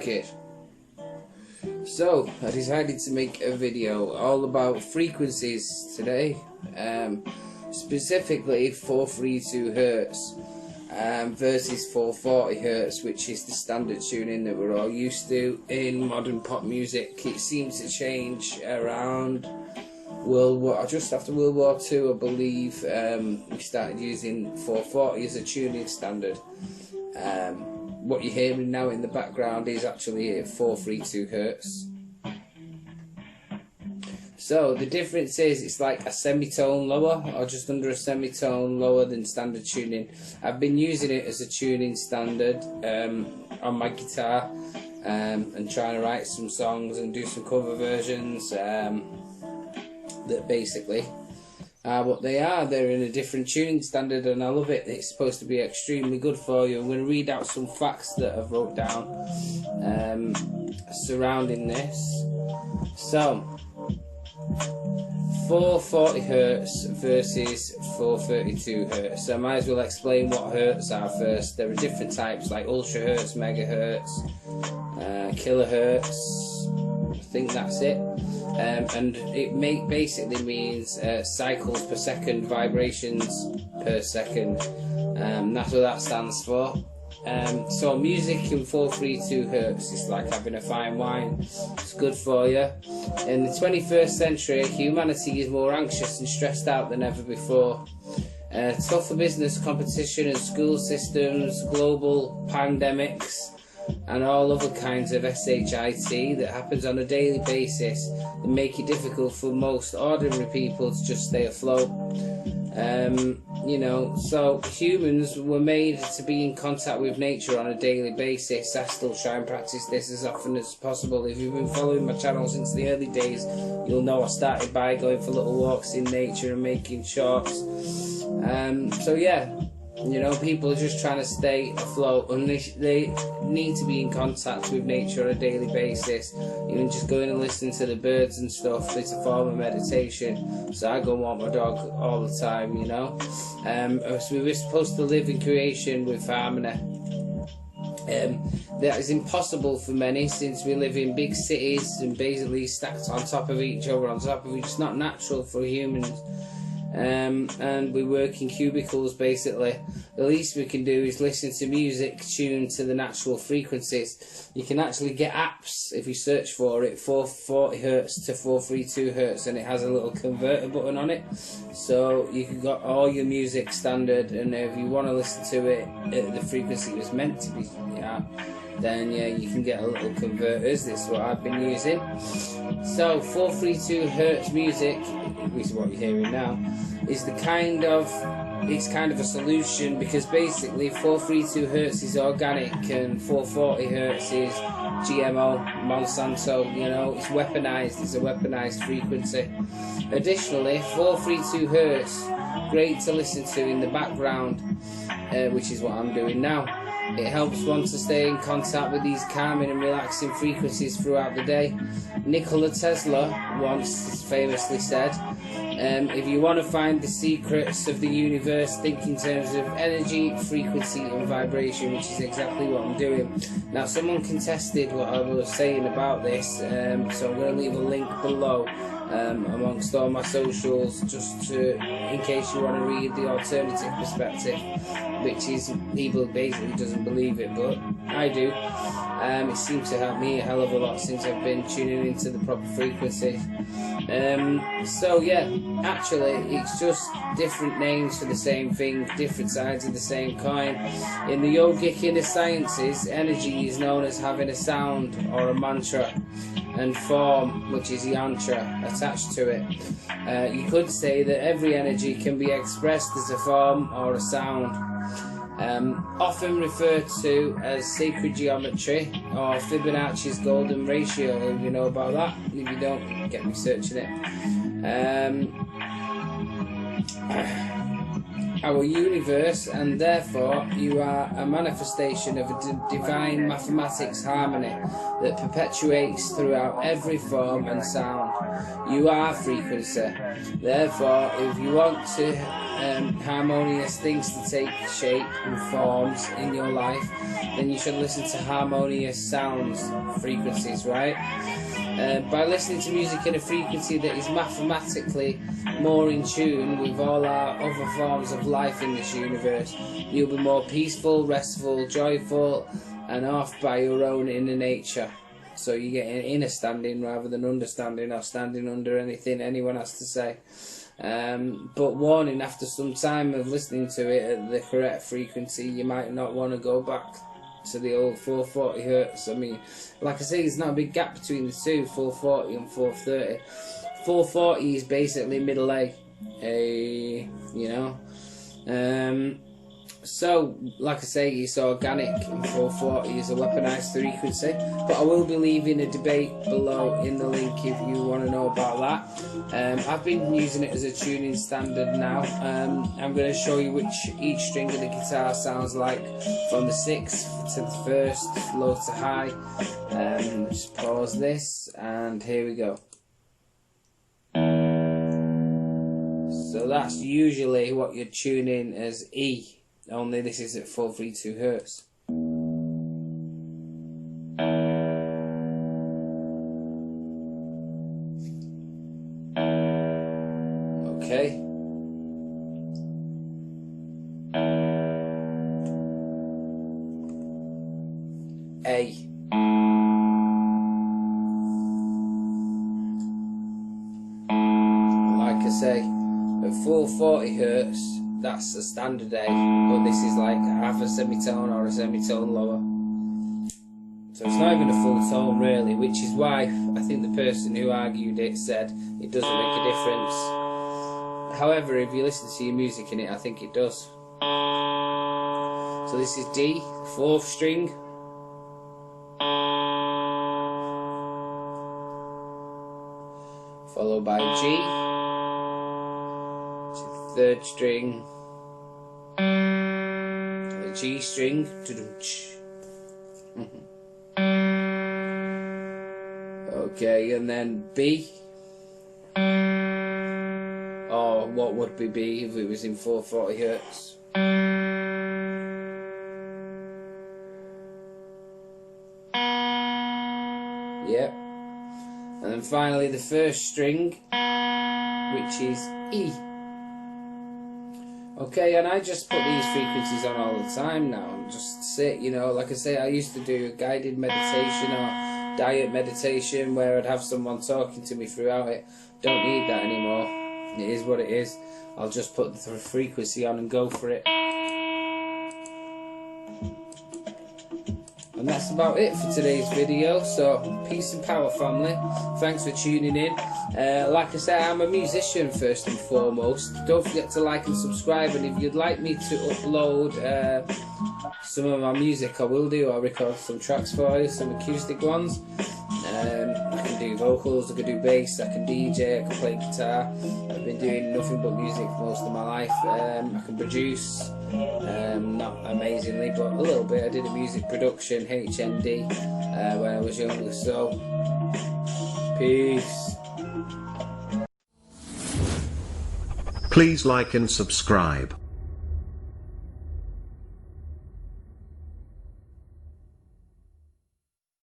kid. So I decided to make a video all about frequencies today, specifically 432 Hertz versus 440 Hertz, which is the standard tuning that we're all used to in modern pop music. It seems to change around just after World War II, I believe. We started using 440 as a tuning standard. What you're hearing now in the background is actually 432 Hertz. So the difference is it's like a semitone lower, or just under a semitone lower than standard tuning. I've been using it as a tuning standard on my guitar, and trying to write some songs and do some cover versions that basically are what they are. They're in a different tuning standard, and I love it. It's supposed to be extremely good for you. I'm going to read out some facts that I've wrote down surrounding this. So 440 Hertz versus 432 Hertz. So I might as well explain what Hertz are first. There are different types like ultra Hertz, megahertz, kilohertz. I think that's it. And it basically means cycles per second, vibrations per second. That's what that stands for. So music in 432 Hertz is like having a fine wine. It's good for you. In the 21st century, humanity is more anxious and stressed out than ever before. Tougher business competition and school systems, global pandemics, and all other kinds of shit that happens on a daily basis and make it difficult for most ordinary people to just stay afloat. So humans were made to be in contact with nature on a daily basis. I still try and practice this as often as possible. If you've been following my channel since the early days, you'll know I started by going for little walks in nature and making shorts. So yeah, people are just trying to stay afloat, and they need to be in contact with nature on a daily basis. Even just going and listening to the birds and stuff, it's a form of meditation. So I go and walk my dog all the time, So we were supposed to live in creation with harmony. That is impossible for many, since we live in big cities and basically stacked on top of each other, It's not natural for humans. And we work in cubicles basically. The least we can do is listen to music tuned to the natural frequencies. You can actually get apps, if you search for it, 440 Hertz to 432 Hertz, and it has a little converter button on it, so you can got all your music standard, and if you want to listen to it at the frequency it was meant to be at, then yeah, you can get a little converters. This is what I've been using. So 432 Hertz music, which is what you're hearing now, is kind of a solution, because basically 432 Hertz is organic and 440 Hertz is GMO Monsanto. It's weaponized. It's a weaponized frequency. Additionally, 432 Hertz, great to listen to in the background, which is what I'm doing now. It helps one to stay in contact with these calming and relaxing frequencies throughout the day. Nikola Tesla once famously said, if you want to find the secrets of the universe, think in terms of energy, frequency and vibration, which is exactly what I'm doing. Now, someone contested what I was saying about this, so I'm going to leave a link below amongst all my socials, just in case you want to read the alternative perspective, which is people basically doesn't believe it, but I do. It seems to help me a hell of a lot since I've been tuning into the proper frequency. So yeah, actually it's just different names for the same thing, different sides of the same coin. In the yogic inner sciences, energy is known as having a sound or a mantra, and form, which is yantra, attached to it. You could say that every energy can be expressed as a form or a sound. Often referred to as sacred geometry or Fibonacci's golden ratio. If you know about that, if you don't, get researching it. our universe, and therefore you are a manifestation of a divine mathematics harmony that perpetuates throughout every form and sound. You are frequency. Therefore, if you want to harmonious things to take shape and forms in your life, then you should listen to harmonious sounds, frequencies, right? By listening to music in a frequency that is mathematically more in tune with all our other forms of life in this universe, you'll be more peaceful, restful, joyful, and off by your own inner nature. So you get an inner standing rather than understanding or standing under anything anyone has to say. But warning, after some time of listening to it at the correct frequency, you might not want to go back to the old 440 hertz. I mean, like I say, there's not a big gap between the two, 440 and 430. 440 is basically middle A, you know. So, like I say, it's organic, and 440 is a weaponized frequency. But I will be leaving a debate below in the link if you want to know about that. I've been using it as a tuning standard now. I'm going to show you which each string of the guitar sounds like from the 6th to the 1st, low to high. Just pause this, and here we go. So that's usually what you're tuning as E. Only this is at 432 hertz. Okay. A. Like I say, at 440 hertz, that's a standard A, but this is like half a semitone or a semitone lower. So it's not even a full tone really, which is why I think the person who argued it said it doesn't make a difference. However, if you listen to your music in it, I think it does. So this is D, 4th string. Followed by G, 3rd string, the G string, okay, and then B, or what would be B if it was in 440 hertz. Yep, and then finally the 1st string, which is E. Okay, and I just put these frequencies on all the time now and just sit, you know, like I say, I used to do a guided meditation or diet meditation where I'd have someone talking to me throughout it. Don't need that anymore. It is what it is. I'll just put the frequency on and go for it. And that's about it for today's video. So, peace and power, family. Thanks for tuning in. Like I said, I'm a musician first and foremost. Don't forget to like and subscribe. And if you'd like me to upload some of my music, I will do. I'll record some tracks for you, some acoustic ones. I can do vocals, I can do bass, I can DJ, I can play guitar. I've been doing nothing but music for most of my life. I can produce, not amazingly, but a little bit. I did a music production, HND, when I was younger. So, peace. Please like and subscribe.